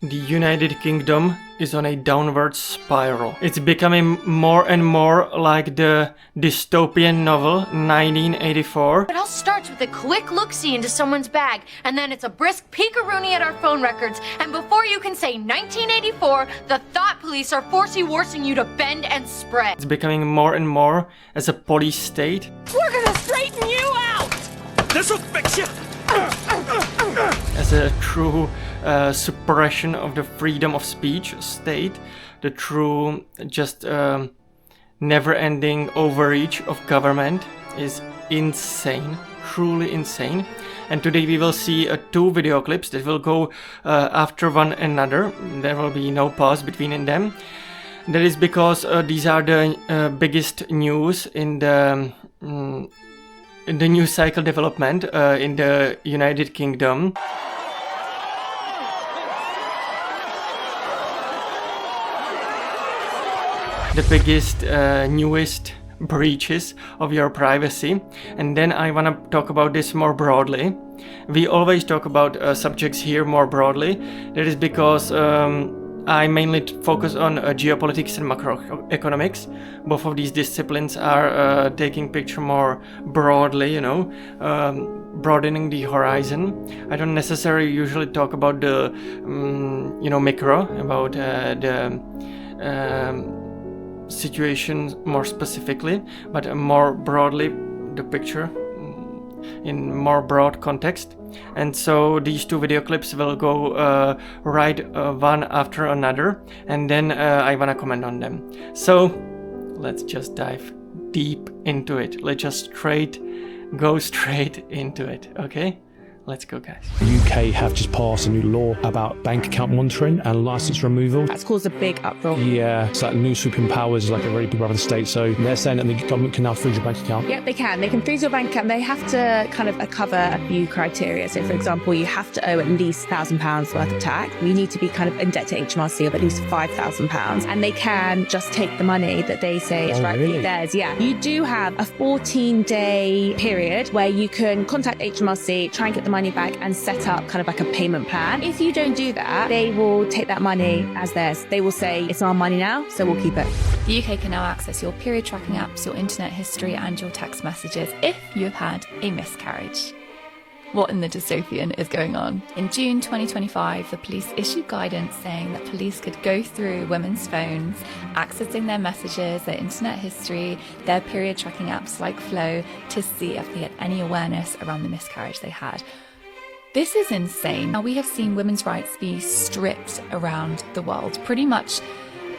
The United Kingdom is on a downward spiral. It's becoming more and more like the dystopian novel 1984. It all starts with a quick look-see into someone's bag, and then it's a brisk peek-a-rooney at our phone records, and before you can say 1984, the thought police are forcing you to bend and spread. It's becoming more and more as a police state. We're gonna straighten you out! This'll fix you! As a true suppression of the freedom of speech state, the true just never-ending overreach of government is insane, truly insane. And today we will see two video clips that will go after one another. There will be no pause between them. That is because these are the biggest news in the news cycle development in the United Kingdom. The biggest, newest breaches of your privacy. And then I want to talk about this more broadly. We always talk about subjects here more broadly. That is because I mainly focus on geopolitics and macroeconomics. Both of these disciplines are taking picture more broadly, you know, broadening the horizon. I don't necessarily usually talk about the, micro, about the situation more specifically, but more broadly the picture in more broad context. And so these two video clips will go right one after another, and then I wanna comment on them. So let's just dive deep into it. Let's just go straight into it, okay? Let's go, guys. The UK have just passed a new law about bank account monitoring and license removal. That's caused a big uproar. Yeah, it's like new swooping powers, like a very big brother state. So they're saying that the government can now freeze your bank account. Yep, they can. They can freeze your bank account. They have to kind of cover a few criteria. So, for example, you have to owe at least £1,000 worth of tax. You need to be kind of in debt to HMRC of at least £5,000. And they can just take the money that they say is rightfully theirs. Yeah. You do have a 14-day period where you can contact HMRC, try and get the money back and set up kind of like a payment plan. If you don't do that, they will take that money as theirs. They will say, it's our money now, so we'll keep it. The UK can now access your period tracking apps, your internet history and your text messages if you have had a miscarriage. What in the dystopian is going on? In June 2025, the police issued guidance saying that police could go through women's phones, accessing their messages, their internet history, their period tracking apps like Flow to see if they had any awareness around the miscarriage they had. This is insane. Now, we have seen women's rights be stripped around the world. Pretty much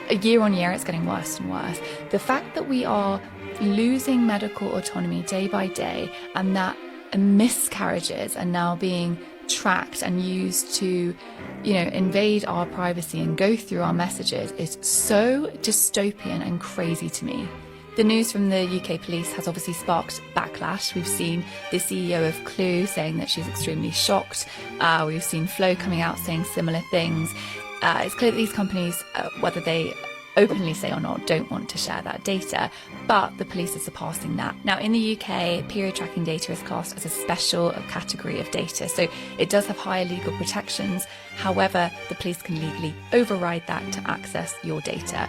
year on year, it's getting worse and worse. The fact that we are losing medical autonomy day by day, and that miscarriages are now being tracked and used to, invade our privacy and go through our messages is so dystopian and crazy to me. The news from the UK police has obviously sparked backlash. We've seen the CEO of Clue saying that she's extremely shocked. We've seen Flow coming out saying similar things. It's clear that these companies, whether they openly say or not, don't want to share that data, but the police are surpassing that. Now, in the UK, period tracking data is classed as a special category of data, so it does have higher legal protections. However, the police can legally override that to access your data.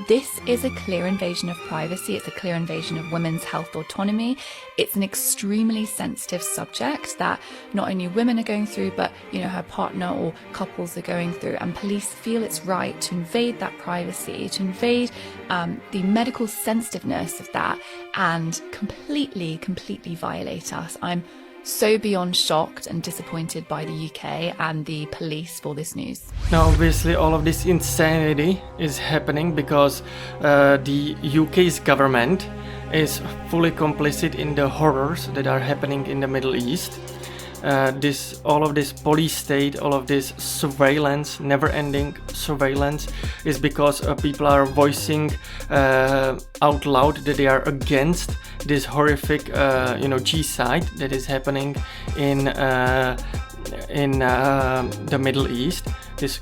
This is a clear invasion of privacy. It's a clear invasion of women's health autonomy. It's an extremely sensitive subject that not only women are going through, but her partner or couples are going through. And police feel it's right to invade that privacy, to invade the medical sensitiveness of that, and completely violate us. I'm so beyond shocked and disappointed by the UK and the police for this news. Now, obviously, all of this insanity is happening because the UK's government is fully complicit in the horrors that are happening in the Middle East. All of this police state, all of this surveillance, never-ending surveillance, is because people are voicing out loud that they are against this horrific, genocide that is happening in the Middle East. This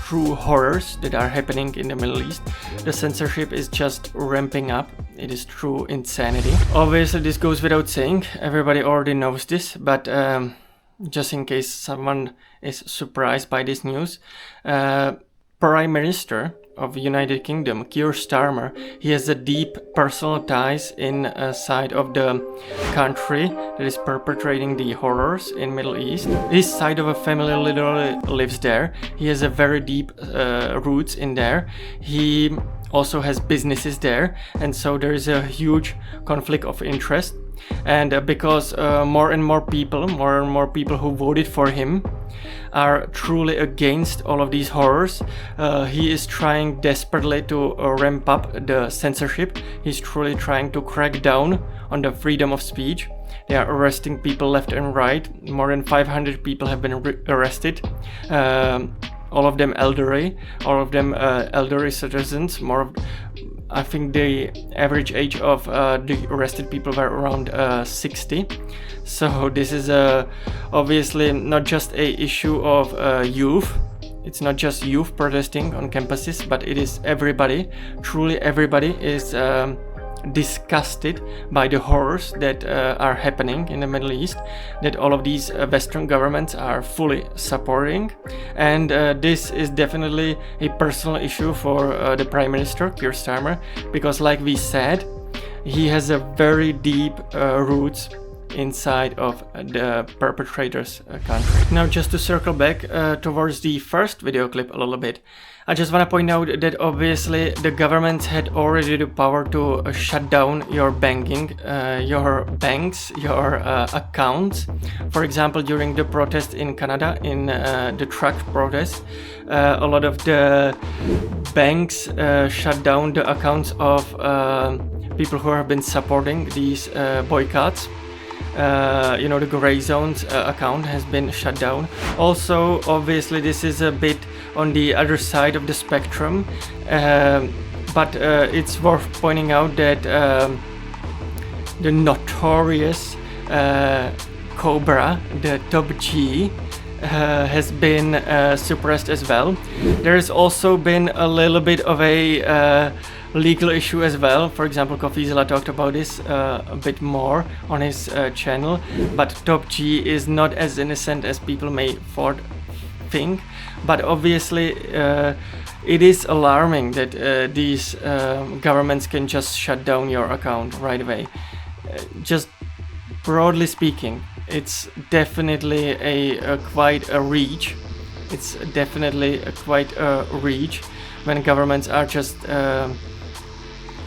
true horrors that are happening in the Middle East. The censorship is just ramping up. It is true insanity. Obviously, this goes without saying. Everybody already knows this, but just in case someone is surprised by this news, Prime Minister of United Kingdom, Keir Starmer, he has a deep personal ties in a side of the country that is perpetrating the horrors in Middle East. His side of a family literally lives there. He has a very deep roots in there. He also has businesses there, and so there is a huge conflict of interest. And because more and more people who voted for him are truly against all of these horrors, he is trying desperately to ramp up the censorship. He's truly trying to crack down on the freedom of speech. They are arresting people left and right. More than 500 people have been arrested. All of them elderly, elderly citizens. I think the average age of the arrested people were around 60. So this is obviously not just a issue of youth. It's not just youth protesting on campuses, but it is everybody. Truly everybody is disgusted by the horrors that are happening in the Middle East, that all of these Western governments are fully supporting. And this is definitely a personal issue for the Prime Minister, Keir Starmer, because like we said, he has a very deep roots inside of the perpetrator's country. Now, just to circle back towards the first video clip a little bit, I just want to point out that obviously the government had already the power to shut down your banking, your banks, your accounts. For example, during the protest in Canada, in the truck protest, a lot of the banks shut down the accounts of people who have been supporting these boycotts. The Grey Zones account has been shut down. Also, obviously, this is a bit on the other side of the spectrum, but it's worth pointing out that the notorious Cobra, the Top G, has been suppressed as well. There has also been a little bit of a legal issue as well. For example, Coffeezilla talked about this a bit more on his channel, but Top G is not as innocent as people may think. But obviously it is alarming that these governments can just shut down your account right away. Just broadly speaking, it's definitely quite a reach. It's definitely quite a reach when governments are just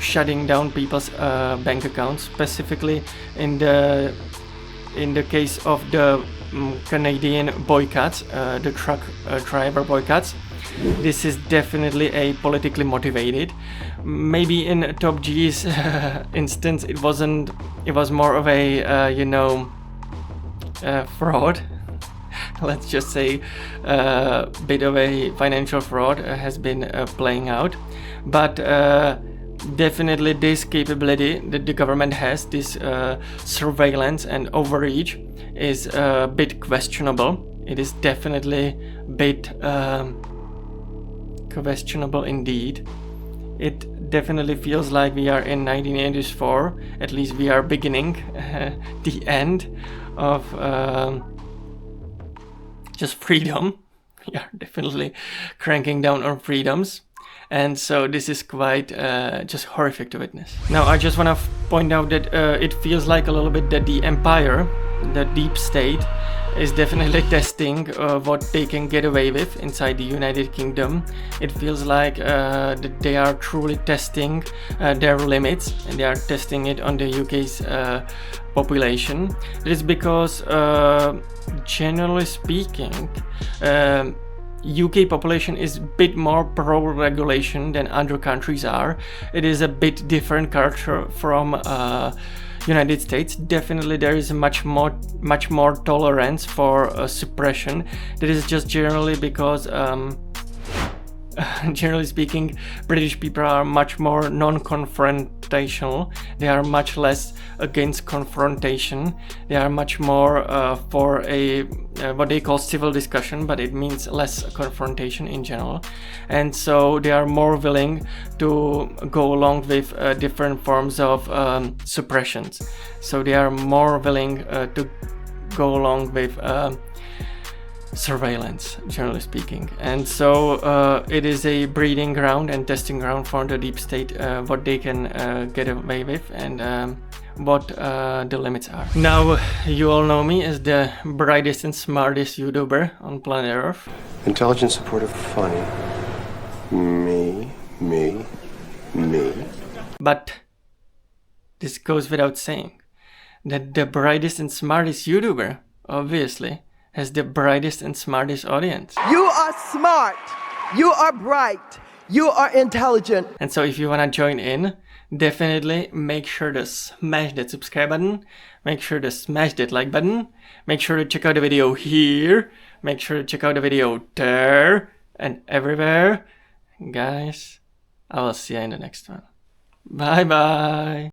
shutting down people's bank accounts, specifically in the case of the Canadian boycotts, the truck driver boycotts. This is definitely a politically motivated. Maybe in Top G's instance, it wasn't. It was more of a fraud. Let's just say a bit of a financial fraud has been playing out, but definitely this capability that the government has, this surveillance and overreach, is a bit questionable. It is definitely a bit questionable indeed. It definitely feels like we are in 1984. At least we are beginning the end of just freedom. We are definitely cranking down on freedoms. And so this is quite just horrific to witness. Now, I just want to point out that it feels like a little bit that the empire, the deep state, is definitely testing what they can get away with inside the United Kingdom. It feels like that they are truly testing their limits, and they are testing it on the UK's population. It is because, generally speaking, UK population is a bit more pro-regulation than other countries are. It is a bit different culture from United States. Definitely there is much more tolerance for suppression. That is just generally because generally speaking, British people are much more non-confrontational. They are much less against confrontation. They are much more for a what they call civil discussion, but it means less confrontation in general. And so they are more willing to go along with different forms of suppressions. So they are more willing to go along with surveillance, generally speaking. And so it is a breeding ground and testing ground for the deep state, what they can get away with and what the limits are. Now, you all know me as the brightest and smartest YouTuber on planet Earth. Intelligent, supportive, funny. Me. But this goes without saying that the brightest and smartest YouTuber, obviously, has the brightest and smartest audience. You are smart. You are bright. You are intelligent. And so if you wanna join in, definitely make sure to smash that subscribe button, make sure to smash that like button, make sure to check out the video here, make sure to check out the video there, and everywhere. Guys, I will see you in the next one. Bye bye.